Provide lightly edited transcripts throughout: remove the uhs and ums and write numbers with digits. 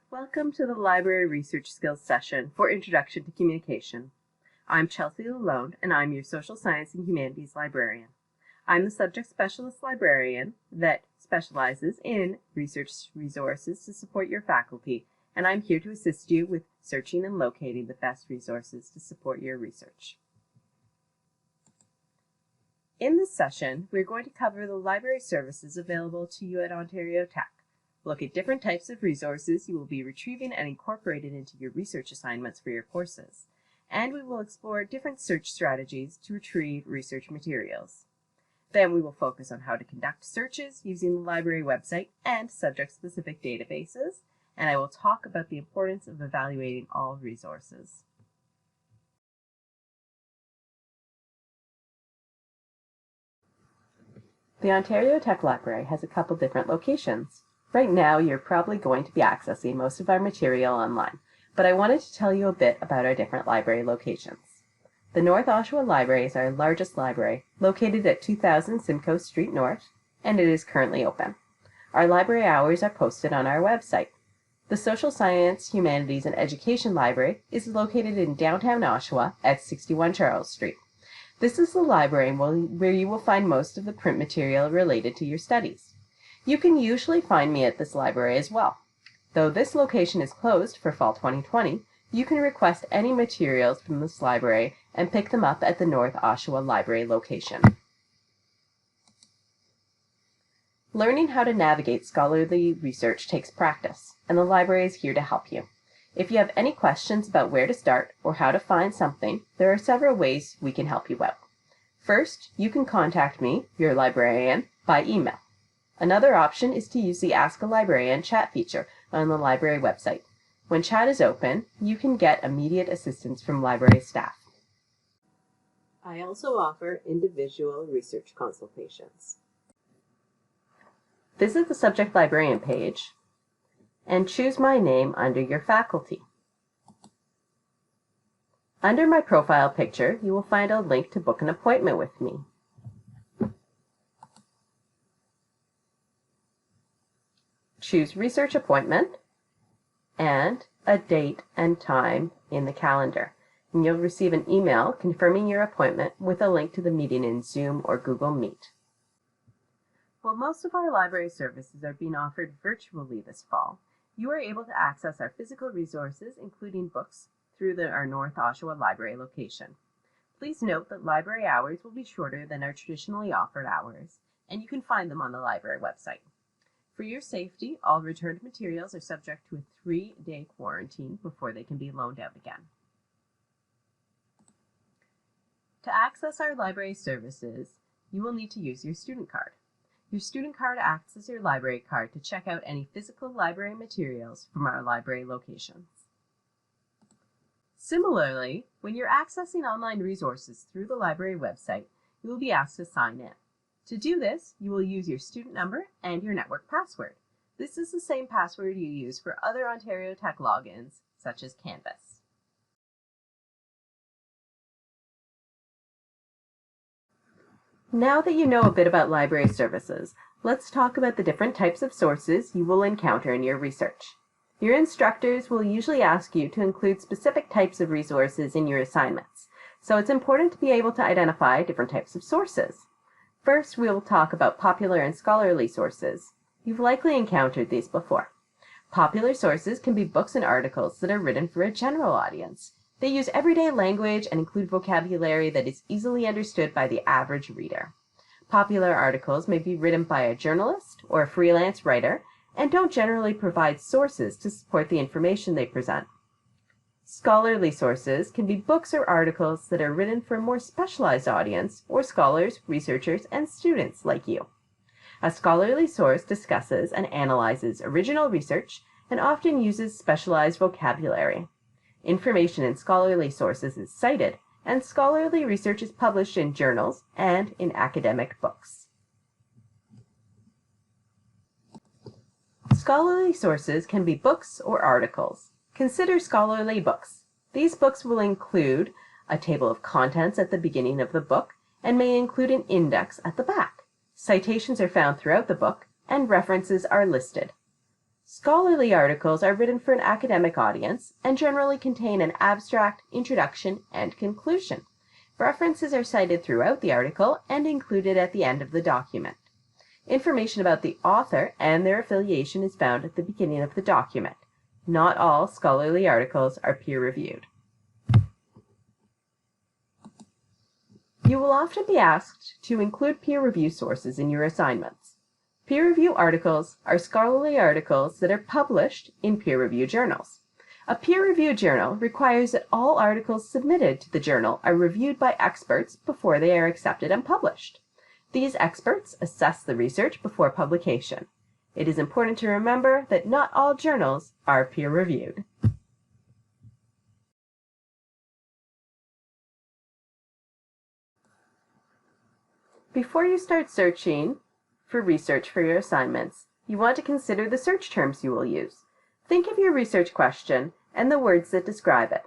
Welcome to the Library Research Skills session for Introduction to Communication. I'm Chelsea Lalonde, and I'm your Social Science and Humanities librarian. I'm the subject specialist librarian that specializes in research resources to support your faculty, and I'm here to assist you with searching and locating the best resources to support your research. In this session, we're going to cover the library services available to you at Ontario Tech. Look at different types of resources you will be retrieving and incorporated into your research assignments for your courses. And we will explore different search strategies to retrieve research materials. Then we will focus on how to conduct searches using the library website and subject-specific databases. And I will talk about the importance of evaluating all resources. The Ontario Tech Library has a couple different locations. Right now, you're probably going to be accessing most of our material online, but I wanted to tell you a bit about our different library locations. The North Oshawa Library is our largest library, located at 2000 Simcoe Street North, and it is currently open. Our library hours are posted on our website. The Social Science, Humanities, and Education Library is located in downtown Oshawa at 61 Charles Street. This is the library where you will find most of the print material related to your studies. You can usually find me at this library as well. Though this location is closed for fall 2020, you can request any materials from this library and pick them up at the North Oshawa Library location. Learning how to navigate scholarly research takes practice, and the library is here to help you. If you have any questions about where to start or how to find something, there are several ways we can help you out. First, you can contact me, your librarian, by email. Another option is to use the Ask a Librarian chat feature on the library website. When chat is open, you can get immediate assistance from library staff. I also offer individual research consultations. Visit the Subject Librarian page and choose my name under your faculty. Under my profile picture, you will find a link to book an appointment with me. Choose Research Appointment and a date and time in the calendar. And you'll receive an email confirming your appointment with a link to the meeting in Zoom or Google Meet. While most of our library services are being offered virtually this fall, you are able to access our physical resources, including books, through our North Oshawa Library location. Please note that library hours will be shorter than our traditionally offered hours, and you can find them on the library website. For your safety, all returned materials are subject to a 3-day quarantine before they can be loaned out again. To access our library services, you will need to use your student card. Your student card acts as your library card to check out any physical library materials from our library locations. Similarly, when you're accessing online resources through the library website, you will be asked to sign in. To do this, you will use your student number and your network password. This is the same password you use for other Ontario Tech logins, such as Canvas. Now that you know a bit about library services, let's talk about the different types of sources you will encounter in your research. Your instructors will usually ask you to include specific types of resources in your assignments, so it's important to be able to identify different types of sources. First, we will talk about popular and scholarly sources. You've likely encountered these before. Popular sources can be books and articles that are written for a general audience. They use everyday language and include vocabulary that is easily understood by the average reader. Popular articles may be written by a journalist or a freelance writer and don't generally provide sources to support the information they present. Scholarly sources can be books or articles that are written for a more specialized audience or scholars, researchers, and students like you. A scholarly source discusses and analyzes original research and often uses specialized vocabulary. Information in scholarly sources is cited, and scholarly research is published in journals and in academic books. Scholarly sources can be books or articles. Consider scholarly books. These books will include a table of contents at the beginning of the book and may include an index at the back. Citations are found throughout the book, and references are listed. Scholarly articles are written for an academic audience and generally contain an abstract, introduction, and conclusion. References are cited throughout the article and included at the end of the document. Information about the author and their affiliation is found at the beginning of the document. Not all scholarly articles are peer-reviewed. You will often be asked to include peer review sources in your assignments. Peer review articles are scholarly articles that are published in peer review journals. A peer review journal requires that all articles submitted to the journal are reviewed by experts before they are accepted and published. These experts assess the research before publication. It is important to remember that not all journals are peer reviewed. Before you start searching for research for your assignments, you want to consider the search terms you will use. Think of your research question and the words that describe it.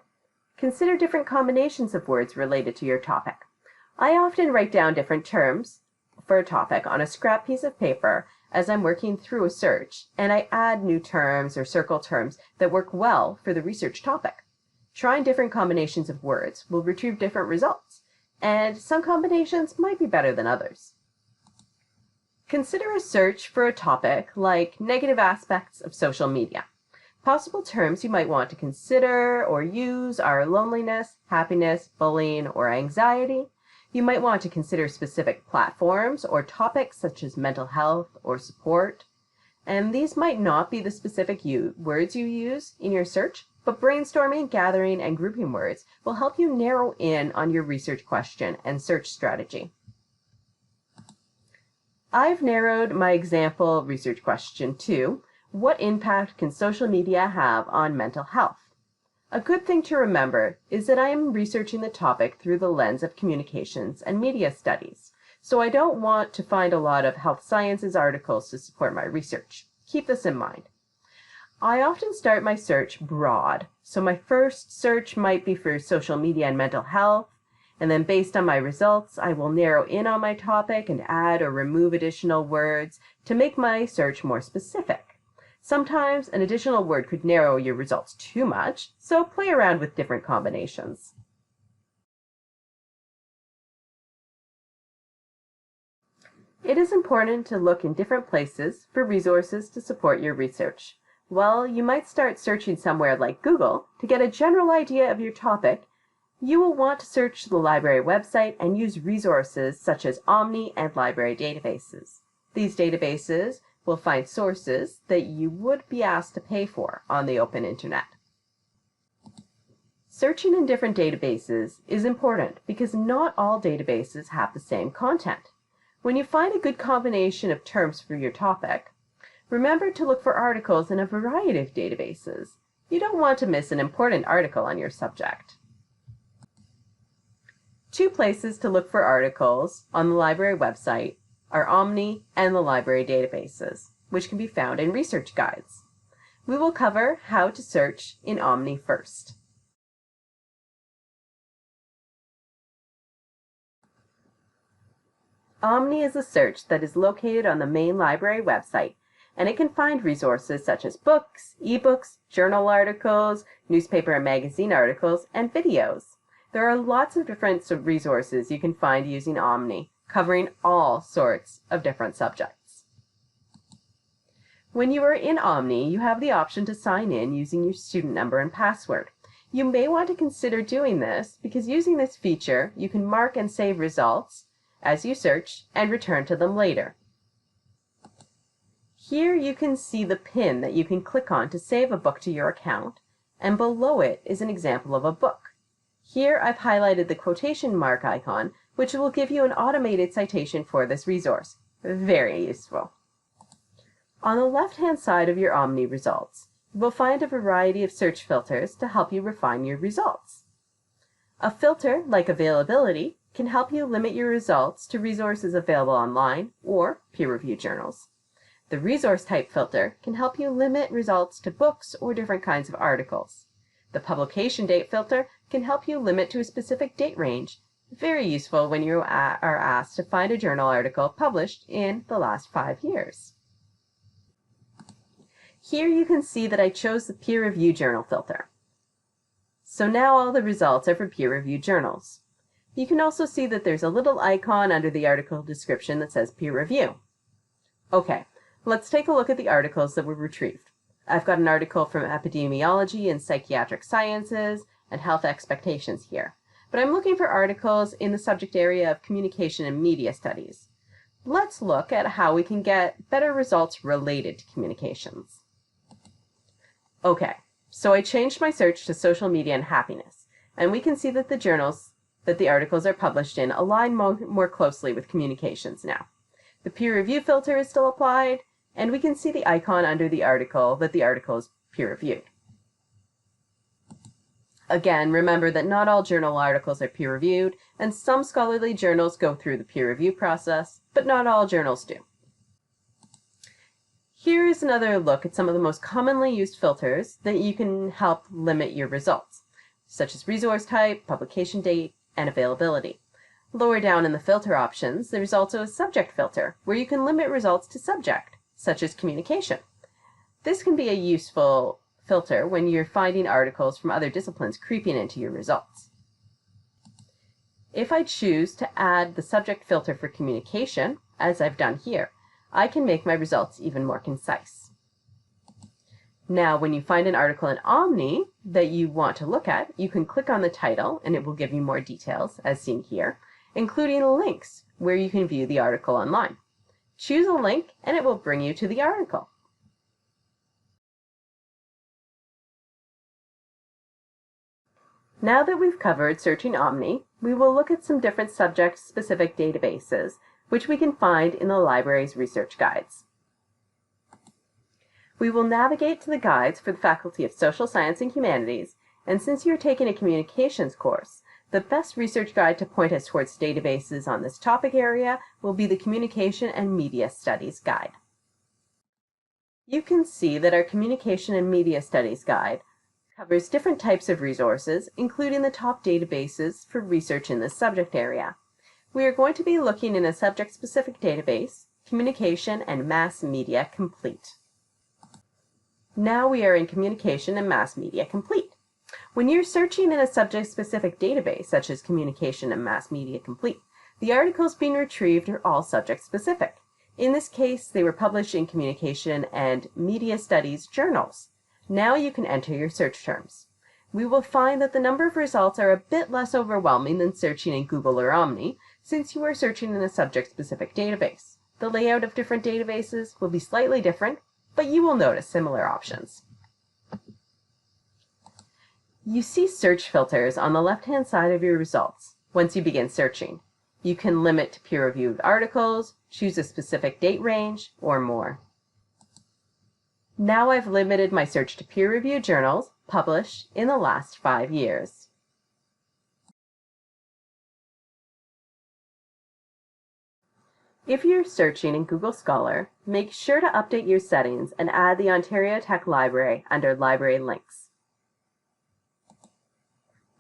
Consider different combinations of words related to your topic. I often write down different terms for a topic on a scrap piece of paper as I'm working through a search, and I add new terms or circle terms that work well for the research topic. Trying different combinations of words will retrieve different results, and some combinations might be better than others. Consider a search for a topic like negative aspects of social media. Possible terms you might want to consider or use are loneliness, happiness, bullying, or anxiety. You might want to consider specific platforms or topics such as mental health or support. And these might not be the specific words you use in your search, but brainstorming, gathering, and grouping words will help you narrow in on your research question and search strategy. I've narrowed my example research question to, what impact can social media have on mental health? A good thing to remember is that I am researching the topic through the lens of communications and media studies, so I don't want to find a lot of health sciences articles to support my research. Keep this in mind. I often start my search broad, so my first search might be for social media and mental health, and then based on my results, I will narrow in on my topic and add or remove additional words to make my search more specific. Sometimes an additional word could narrow your results too much, so play around with different combinations. It is important to look in different places for resources to support your research. While you might start searching somewhere like Google to get a general idea of your topic, you will want to search the library website and use resources such as Omni and library databases. These databases will find sources that you would be asked to pay for on the open internet. Searching in different databases is important because not all databases have the same content. When you find a good combination of terms for your topic, remember to look for articles in a variety of databases. You don't want to miss an important article on your subject. Two places to look for articles on the library website are Omni and the library databases, which can be found in research guides. We will cover how to search in Omni first. Omni is a search that is located on the main library website, and it can find resources such as books, ebooks, journal articles, newspaper and magazine articles, and videos. There are lots of different resources you can find using Omni, covering all sorts of different subjects. When you are in Omni, you have the option to sign in using your student number and password. You may want to consider doing this because using this feature, you can mark and save results as you search and return to them later. Here you can see the pin that you can click on to save a book to your account, and below it is an example of a book. Here I've highlighted the quotation mark icon, which will give you an automated citation for this resource. Very useful. On the left-hand side of your Omni results, you will find a variety of search filters to help you refine your results. A filter, like availability, can help you limit your results to resources available online or peer-reviewed journals. The resource type filter can help you limit results to books or different kinds of articles. The publication date filter can help you limit to a specific date range. Very useful when you are asked to find a journal article published in the last 5 years. Here you can see that I chose the peer review journal filter. So now all the results are for peer-reviewed journals. You can also see that there's a little icon under the article description that says peer review. Okay, let's take a look at the articles that were retrieved. I've got an article from Epidemiology and Psychiatric Sciences and Health Expectations here, but I'm looking for articles in the subject area of Communication and Media Studies. Let's look at how we can get better results related to communications. Okay. So I changed my search to social media and happiness, and we can see that the journals that the articles are published in align more closely with communications now. The peer review filter is still applied, and we can see the icon under the article that the article is peer reviewed. Again, remember that not all journal articles are peer reviewed, and some scholarly journals go through the peer review process, but not all journals do. Here is another look at some of the most commonly used filters that you can help limit your results, such as resource type, publication date, and availability. Lower down in the filter options, there's also a subject filter, where you can limit results to subject, such as communication. This can be a useful filter when you're finding articles from other disciplines creeping into your results. If I choose to add the subject filter for communication, as I've done here, I can make my results even more concise. Now, when you find an article in Omni that you want to look at, you can click on the title and it will give you more details, as seen here, including links where you can view the article online. Choose a link and it will bring you to the article. Now that we've covered searching Omni, we will look at some different subject-specific databases which we can find in the library's research guides. We will navigate to the guides for the Faculty of Social Science and Humanities, and since you're taking a communications course, the best research guide to point us towards databases on this topic area will be the Communication and Media Studies Guide. You can see that our Communication and Media Studies Guide covers different types of resources, including the top databases for research in this subject area. We are going to be looking in a subject-specific database, Communication and Mass Media Complete. Now we are in Communication and Mass Media Complete. When you're searching in a subject-specific database, such as Communication and Mass Media Complete, the articles being retrieved are all subject-specific. In this case, they were published in Communication and Media Studies journals. Now you can enter your search terms. We will find that the number of results are a bit less overwhelming than searching in Google or Omni, since you are searching in a subject-specific database. The layout of different databases will be slightly different, but you will notice similar options. You see search filters on the left-hand side of your results once you begin searching. You can limit to peer-reviewed articles, choose a specific date range, or more. Now I've limited my search to peer-reviewed journals published in the last 5 years. If you're searching in Google Scholar, make sure to update your settings and add the Ontario Tech Library under Library Links.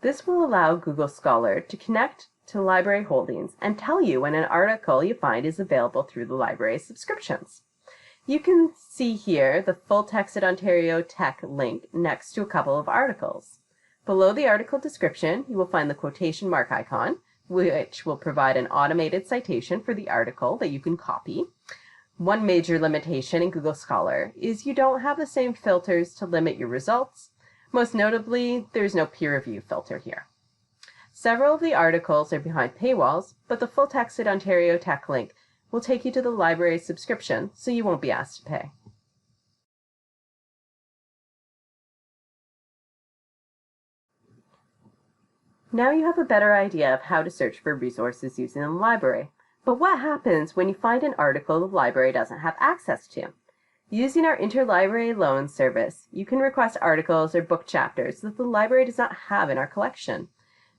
This will allow Google Scholar to connect to library holdings and tell you when an article you find is available through the library's subscriptions. You can see here the full text at Ontario Tech link next to a couple of articles. Below the article description, you will find the quotation mark icon, which will provide an automated citation for the article that you can copy. One major limitation in Google Scholar is you don't have the same filters to limit your results. Most notably, there's no peer review filter here. Several of the articles are behind paywalls, but the full text at Ontario Tech link will take you to the library's subscription, so you won't be asked to pay. Now you have a better idea of how to search for resources using the library. But what happens when you find an article the library doesn't have access to? Using our interlibrary loan service, you can request articles or book chapters that the library does not have in our collection.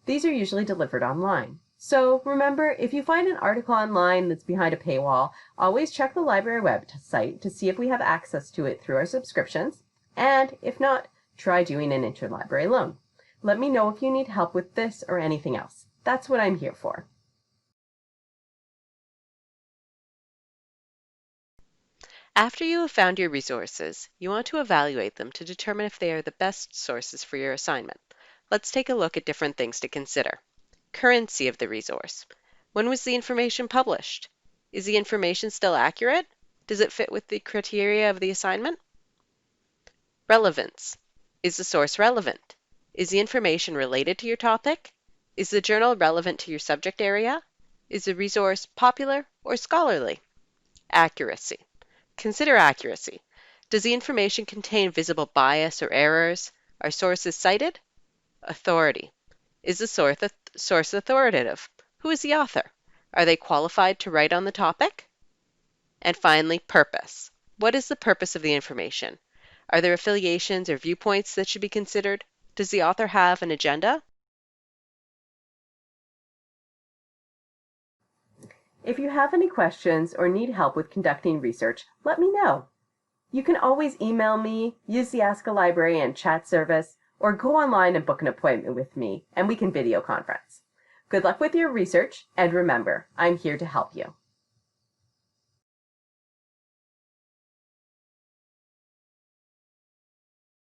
These are usually delivered online. So remember, if you find an article online that's behind a paywall, always check the library website to see if we have access to it through our subscriptions, and if not, try doing an interlibrary loan. Let me know if you need help with this or anything else. That's what I'm here for. After you have found your resources, you want to evaluate them to determine if they are the best sources for your assignment. Let's take a look at different things to consider. Currency of the resource. When was the information published? Is the information still accurate? Does it fit with the criteria of the assignment? Relevance. Is the source relevant? Is the information related to your topic? Is the journal relevant to your subject area? Is the resource popular or scholarly? Accuracy. Consider accuracy. Does the information contain visible bias or errors? Are sources cited? Authority. Is the source authoritative? Who is the author? Are they qualified to write on the topic? And finally, purpose. What is the purpose of the information? Are there affiliations or viewpoints that should be considered? Does the author have an agenda? If you have any questions or need help with conducting research, let me know. You can always email me, use the Ask a Librarian chat service, or go online and book an appointment with me, and we can video conference. Good luck with your research, and remember, I'm here to help you.